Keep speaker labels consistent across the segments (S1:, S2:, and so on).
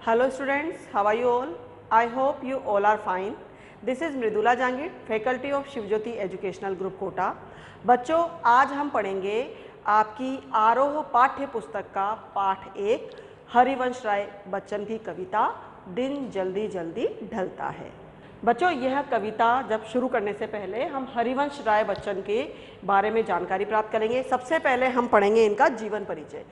S1: Hello students, how are you all? I hope you all are fine. This is Mridula Jangid, faculty of Shivjyoti educational group Kota. बच्चों, आज हम पढ़ेंगे आपकी आरोह पाठ्य पुस्तक का पाठ 1 हरिवंश राय बच्चन की कविता दिन जल्दी जल्दी ढलता है। बच्चों, यह कविता जब शुरू करने से पहले हम हरिवंश राय बच्चन के बारे में जानकारी प्राप्त करेंगे। सबसे पहले हम पढ़ेंगे इनका जीवन परिचय।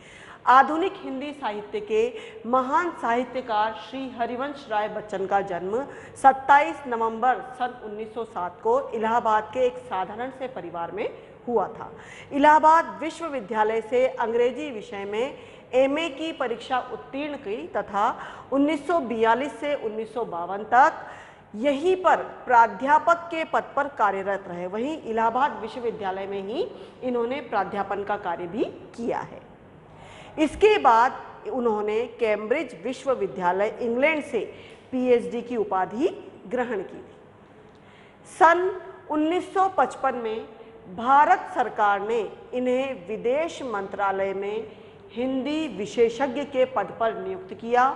S1: आधुनिक हिंदी साहित्य के महान साहित्यकार श्री हरिवंश राय बच्चन का जन्म 27 नवंबर सन 1907 को इलाहाबाद के एक साधारण से परिवार में हुआ था। इलाहाबाद विश्वविद्यालय से अंग्रेजी विषय में एमए की परीक्षा उत्तीर्ण की तथा 1942 से 1952 तक यहीं पर प्राध्यापक के पद पर कार्यरत रहे। वहीं इलाहाबाद विश्वविद्यालय में ही इन्होंने प्राध्यापन का कार्य भी किया है। इसके बाद उन्होंने कैम्ब्रिज विश्वविद्यालय इंग्लैंड से पीएचडी की उपाधि ग्रहण की थी। सन 1955 में भारत सरकार ने इन्हें विदेश मंत्रालय में हिंदी विशेषज्ञ के पद पर नियुक्त किया।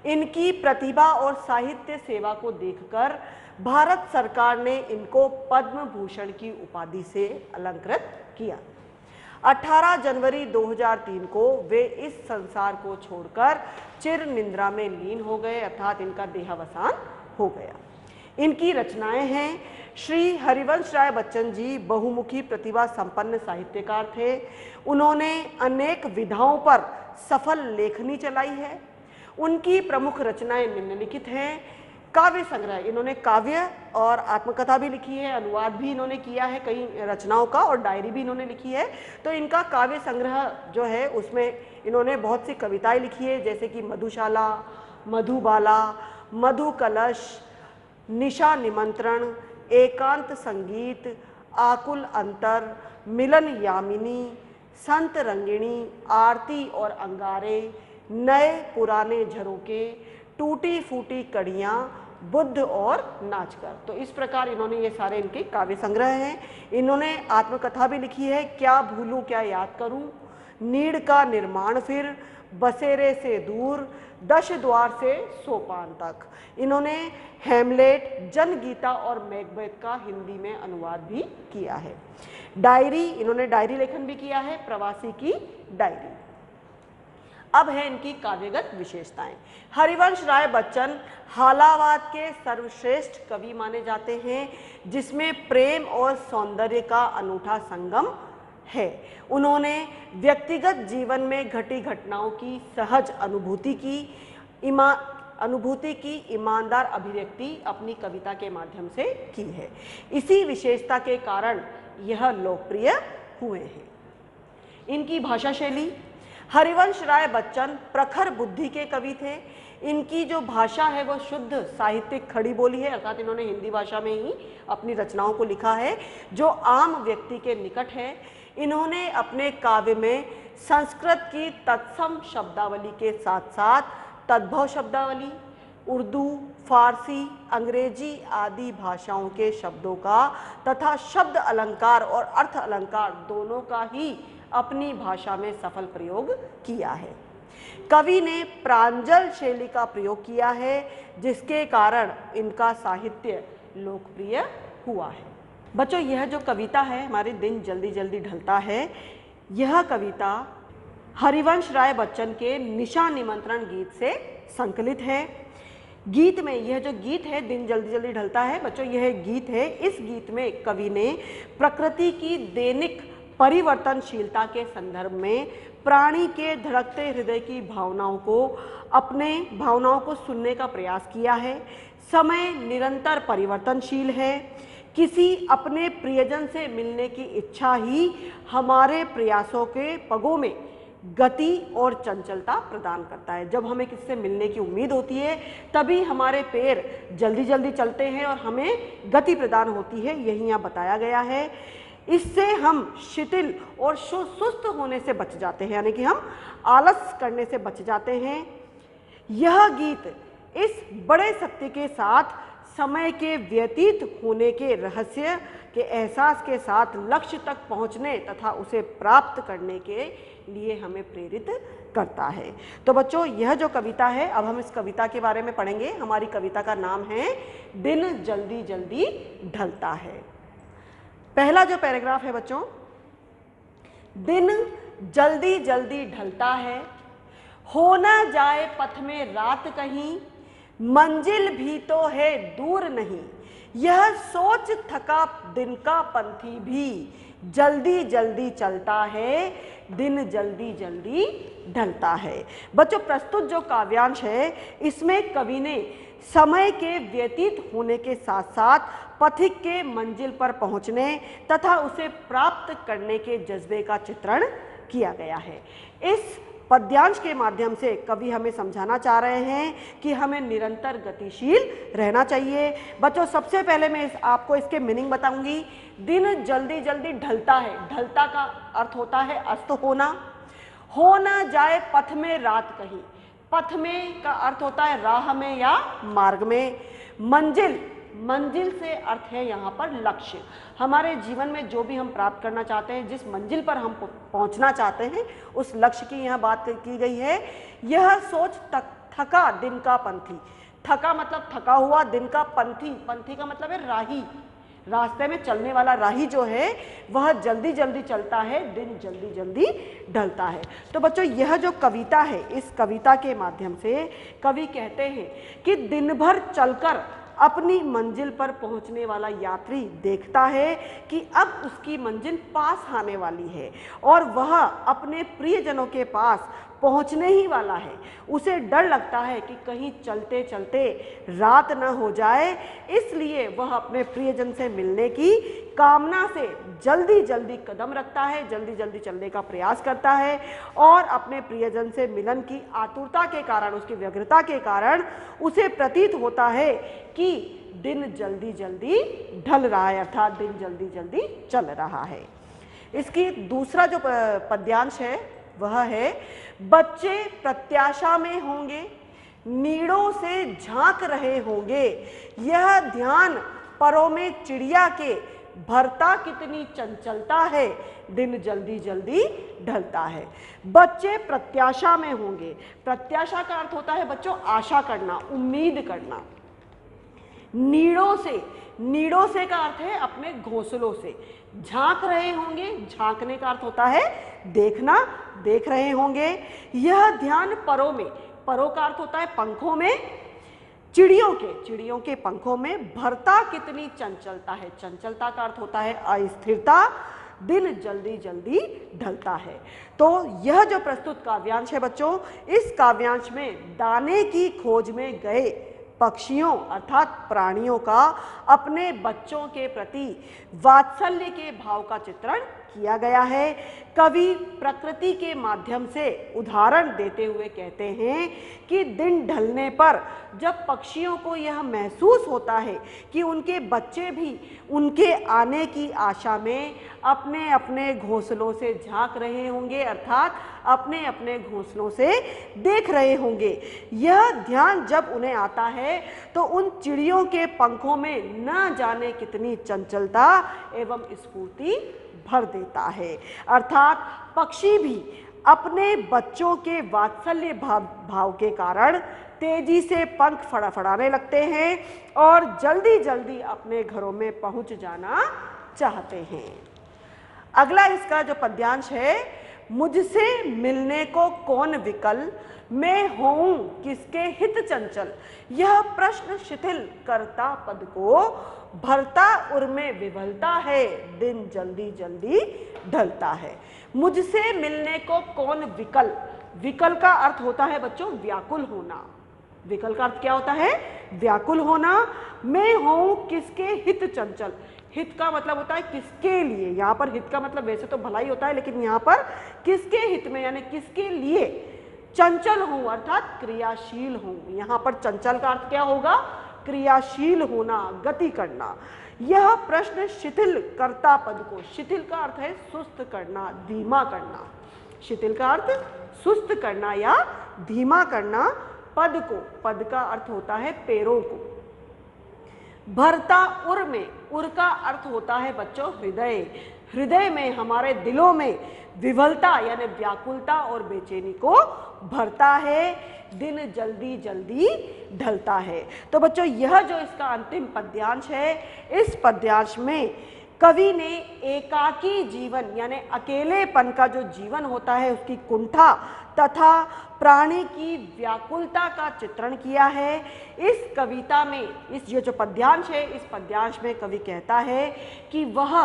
S1: इनकी प्रतिभा और साहित्य सेवा को देखकर भारत सरकार ने इनको पद्म भूषण की उपाधि से अलंकृत किया। 18 जनवरी 2003 को वे इस संसार को छोड़कर चिर निद्रा में लीन हो गए, अर्थात इनका देहावसान हो गया। इनकी रचनाएं हैं। श्री हरिवंश राय बच्चन जी बहुमुखी प्रतिभा संपन्न साहित्यकार थे। उन्होंने अनेक विधाओं पर सफल लेखनी चलाई है। उनकी प्रमुख रचनाएं निम्नलिखित हैं। काव्य संग्रह, इन्होंने काव्य और आत्मकथा भी लिखी है, अनुवाद भी इन्होंने किया है कई रचनाओं का, और डायरी भी इन्होंने लिखी है। तो इनका काव्य संग्रह जो है उसमें इन्होंने बहुत सी कविताएं लिखी है, जैसे कि मधुशाला, मधुबाला, मधु कलश, निशा निमंत्रण, एकांत संगीत, आकुल अंतर, मिलन यामिनी, संत रंगिणी, आरती और अंगारे, नए पुराने झरोके, टूटी फूटी कड़ियाँ, बुद्ध और नाचकर। तो इस प्रकार इन्होंने ये सारे इनके काव्य संग्रह हैं। इन्होंने आत्मकथा भी लिखी है, क्या भूलूं क्या याद करूं, नीड़ का निर्माण फिर, बसेरे से दूर, दश द्वार से सोपान तक। इन्होंने हैमलेट, जनगीता और मैकबेथ का हिंदी में अनुवाद भी किया है। डायरी, इन्होंने डायरी लेखन भी किया है, प्रवासी की डायरी। अब है इनकी काव्यगत विशेषताएं। हरिवंश राय बच्चन हालावाद के सर्वश्रेष्ठ कवि माने जाते हैं, जिसमें प्रेम और सौंदर्य का अनूठा संगम है। उन्होंने व्यक्तिगत जीवन में घटी घटनाओं की सहज अनुभूति की ईमानदार अभिव्यक्ति अपनी कविता के माध्यम से की है। इसी विशेषता के कारण यह लोकप्रिय हुए हैं। इनकी भाषा शैली, हरिवंश राय बच्चन प्रखर बुद्धि के कवि थे। इनकी जो भाषा है वो शुद्ध साहित्यिक खड़ी बोली है, अर्थात इन्होंने हिंदी भाषा में ही अपनी रचनाओं को लिखा है, जो आम व्यक्ति के निकट है। इन्होंने अपने काव्य में संस्कृत की तत्सम शब्दावली के साथ साथ तद्भव शब्दावली, उर्दू, फारसी, अंग्रेजी आदि भाषाओं के शब्दों का तथा शब्द अलंकार और अर्थ अलंकार दोनों का ही अपनी भाषा में सफल प्रयोग किया है। कवि ने प्रांजल शैली का प्रयोग किया है, जिसके कारण इनका साहित्य लोकप्रिय हुआ है। बच्चों, यह जो कविता है हमारे दिन जल्दी जल्दी ढलता है, यह कविता हरिवंश राय बच्चन के निशा निमंत्रण गीत से संकलित है। गीत में यह जो गीत है दिन जल्दी जल्दी ढलता है, बच्चों यह गीत है। इस गीत में कवि ने प्रकृति की दैनिक परिवर्तनशीलता के संदर्भ में प्राणी के धड़कते हृदय की भावनाओं को सुनने का प्रयास किया है। समय निरंतर परिवर्तनशील है। किसी अपने प्रियजन से मिलने की इच्छा ही हमारे प्रयासों के पगों में गति और चंचलता प्रदान करता है। जब हमें किससे मिलने की उम्मीद होती है तभी हमारे पैर जल्दी जल्दी चलते हैं और हमें गति प्रदान होती है, यही यहाँ बताया गया है। इससे हम शिथिल और सुस्त होने से बच जाते हैं, यानी कि हम आलस करने से बच जाते हैं। यह गीत इस बड़े सत्य के साथ समय के व्यतीत होने के रहस्य के एहसास के साथ लक्ष्य तक पहुंचने तथा उसे प्राप्त करने के लिए हमें प्रेरित करता है। तो बच्चों, यह जो कविता है, अब हम इस कविता के बारे में पढ़ेंगे। हमारी कविता का नाम है दिन जल्दी जल्दी ढलता है। पहला जो पैराग्राफ है बच्चों, दिन जल्दी जल्दी ढलता है, हो ना जाए पथ में रात कहीं, मंजिल भी तो है दूर नहीं, यह सोच थका दिन का पंथी भी, जल्दी जल्दी चलता है, दिन जल्दी जल्दी ढलता है। बच्चों, प्रस्तुत जो काव्यांश है, इसमें कवि ने समय के व्यतीत होने के साथ साथ पथिक के मंजिल पर पहुंचने तथा उसे प्राप्त करने के जज्बे का चित्रण किया गया है। इस पद्यांश के माध्यम से कवि हमें समझाना चाह रहे हैं कि हमें निरंतर गतिशील रहना चाहिए। बच्चों, सबसे पहले मैं आपको इसके मीनिंग बताऊंगी। दिन जल्दी जल्दी ढलता है, ढलता का अर्थ होता है अस्त होना। हो ना जाए पथ में रात कहीं, पथ में का अर्थ होता है राह में या मार्ग में। मंजिल, मंजिल से अर्थ है यहाँ पर लक्ष्य। हमारे जीवन में जो भी हम प्राप्त करना चाहते हैं, जिस मंजिल पर हम पहुँचना चाहते हैं, उस लक्ष्य की यहाँ बात की गई है। यह सोच थका दिन का पंथी, थका मतलब थका हुआ, दिन का पंथी, पंथी का मतलब है राही, रास्ते में चलने वाला राही जो है वह जल्दी जल्दी चलता है, दिन जल्दी जल्दी ढलता है। तो बच्चों, यह जो कविता है, इस कविता के माध्यम से कवि कहते हैं कि दिन भर चलकर अपनी मंजिल पर पहुंचने वाला यात्री देखता है कि अब उसकी मंजिल पास आने वाली है और वह अपने प्रियजनों के पास पहुंचने ही वाला है। उसे डर लगता है कि कहीं चलते चलते रात न हो जाए, इसलिए वह अपने प्रियजन से मिलने की कामना से जल्दी जल्दी कदम रखता है, जल्दी जल्दी चलने का प्रयास करता है और अपने प्रियजन से मिलन की आतुरता के कारण, उसकी व्यग्रता के कारण उसे प्रतीत होता है कि दिन जल्दी जल्दी ढल रहा है, अर्थात दिन जल्दी जल्दी चल रहा है। इसकी दूसरा जो पद्यांश है वह है, बच्चे प्रत्याशा में होंगे, नीड़ों से झांक रहे होंगे, यह ध्यान परों में चिड़िया के, भरता कितनी चंचलता है, दिन जल्दी जल्दी ढलता है। बच्चे प्रत्याशा में होंगे, प्रत्याशा का अर्थ होता है बच्चों आशा करना, उम्मीद करना। नीड़ों से, नीड़ों से का अर्थ है अपने घोंसलों से। झांक रहे होंगे, झांकने का अर्थ होता है देखना, देख रहे होंगे। यह ध्यान परों में, परों का अर्थ होता है पंखों में, चिड़ियों के पंखों में भरता कितनी चंचलता है, चंचलता का अर्थ होता है अस्थिरता, दिन जल्दी जल्दी ढलता है। तो यह जो प्रस्तुत काव्यांश है बच्चों, इस काव्यांश में दाने की खोज में गए पक्षियों अर्थात प्राणियों का अपने बच्चों के प्रति वात्सल्य के भाव का चित्रण किया गया है। कवि प्रकृति के माध्यम से उदाहरण देते हुए कहते हैं कि दिन ढलने पर जब पक्षियों को यह महसूस होता है कि उनके बच्चे भी उनके आने की आशा में अपने अपने घोंसलों से झांक रहे होंगे, अर्थात अपने अपने घोंसलों से देख रहे होंगे, यह ध्यान जब उन्हें आता है तो उन चिड़ियों के पंखों में न जाने कितनी चंचलता एवं स्फूर्ति भर देता है। अर्थात पक्षी भी अपने बच्चों के वात्सल्य भाव के कारण तेजी से पंख फड़फड़ाने लगते हैं और जल्दी जल्दी अपने घरों में पहुंच जाना चाहते हैं। अगला इसका जो पद्यांश है, मुझसे मिलने को कौन विकल, मैं होऊं किसके हित चंचल, यह प्रश्न शिथिल करता पद को, भरता उर में विभलता है, दिन जल्दी जल्दी ढलता है। मुझसे मिलने को कौन विकल, विकल का अर्थ होता है बच्चों व्याकुल होना। विकल का अर्थ क्या होता है? व्याकुल होना। मैं हूं किसके हित चंचल, हित का मतलब होता है किसके लिए, यहाँ पर हित का मतलब वैसे तो भलाई होता है, लेकिन यहाँ पर किसके हित में यानी किसके लिए चंचल हूं अर्थात क्रियाशील हूं। यहाँ पर चंचल का अर्थ क्या होगा? क्रियाशील होना, गति करना। यह प्रश्न शिथिल करता पद को, शिथिल का अर्थ है सुस्त करना, धीमा करना। शिथिल का अर्थ सुस्त करना या धीमा करना। पद को, पद का अर्थ होता है पैरों को। भरता उर में, उर का अर्थ होता है बच्चों हृदय। हृदय में, हमारे दिलों में विवलता यानी व्याकुलता और बेचैनी को भरता है, दिन जल्दी जल्दी ढलता है। तो बच्चों यह जो इसका अंतिम पद्यांश है, इस पद्यांश में कवि ने एकाकी जीवन यानी अकेलेपन का जो जीवन होता है उसकी कुंठा तथा प्राणी की व्याकुलता का चित्रण किया है। इस कविता में, इस ये जो पद्यांश है, इस पद्यांश में कवि कहता है कि वह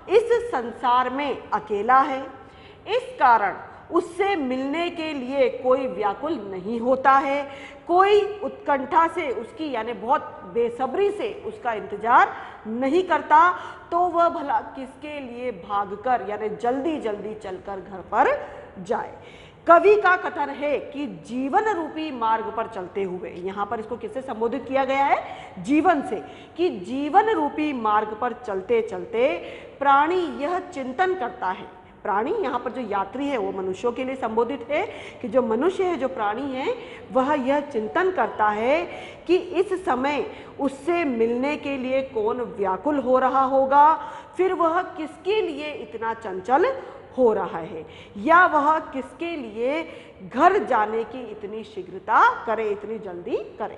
S1: इस संसार में अकेला है, इस कारण उससे मिलने के लिए कोई व्याकुल नहीं होता है, कोई उत्कंठा से उसकी यानी बहुत बेसब्री से उसका इंतजार नहीं करता, तो वह भला किसके लिए भागकर यानी जल्दी जल्दी चलकर घर पर जाए। कवि का कथन है कि जीवन रूपी मार्ग पर चलते हुए, यहाँ पर इसको किससे संबोधित किया गया है, जीवन से, कि जीवन रूपी मार्ग पर चलते चलते प्राणी यह चिंतन करता है। प्राणी यहाँ पर जो यात्री है वो मनुष्यों के लिए संबोधित है कि जो मनुष्य है, जो प्राणी है, वह यह चिंतन करता है कि इस समय उससे मिलने के लिए कौन व्याकुल हो रहा होगा, फिर वह किसके लिए इतना चंचल हो रहा है, या वह किसके लिए घर जाने की इतनी शीघ्रता करे, इतनी जल्दी करे।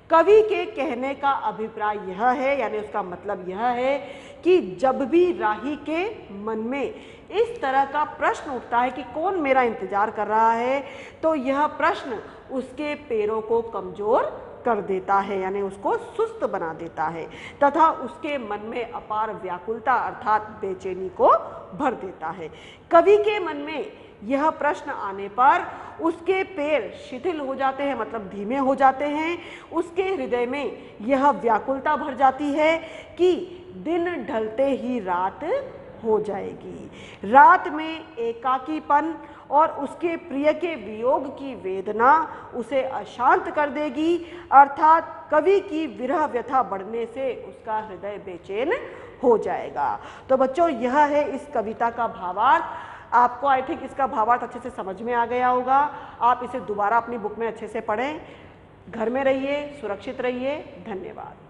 S1: कवि के कहने का अभिप्राय यह है, यानी उसका मतलब यह है कि जब भी राही के मन में इस तरह का प्रश्न उठता है कि कौन मेरा इंतजार कर रहा है, तो यह प्रश्न उसके पैरों को कमजोर कर देता है, यानी उसको सुस्त बना देता है, तथा उसके मन में अपार व्याकुलता अर्थात बेचैनी को भर देता है। कवि के मन में यह प्रश्न आने पर उसके पैर शिथिल हो जाते हैं, मतलब धीमे हो जाते हैं, उसके हृदय में यह व्याकुलता भर जाती है कि दिन ढलते ही रात हो जाएगी। रात में एकाकीपन और उसके प्रिय के वियोग की वेदना उसे अशांत कर देगी, अर्थात कवि की विरह व्यथा बढ़ने से उसका हृदय बेचैन हो जाएगा। तो बच्चों यह है इस कविता का भावार्थ। आपको आई थिंक इसका भावार्थ अच्छे से समझ में आ गया होगा। आप इसे दोबारा अपनी बुक में अच्छे से पढ़ें। घर में रहिए, सुरक्षित रहिए। धन्यवाद।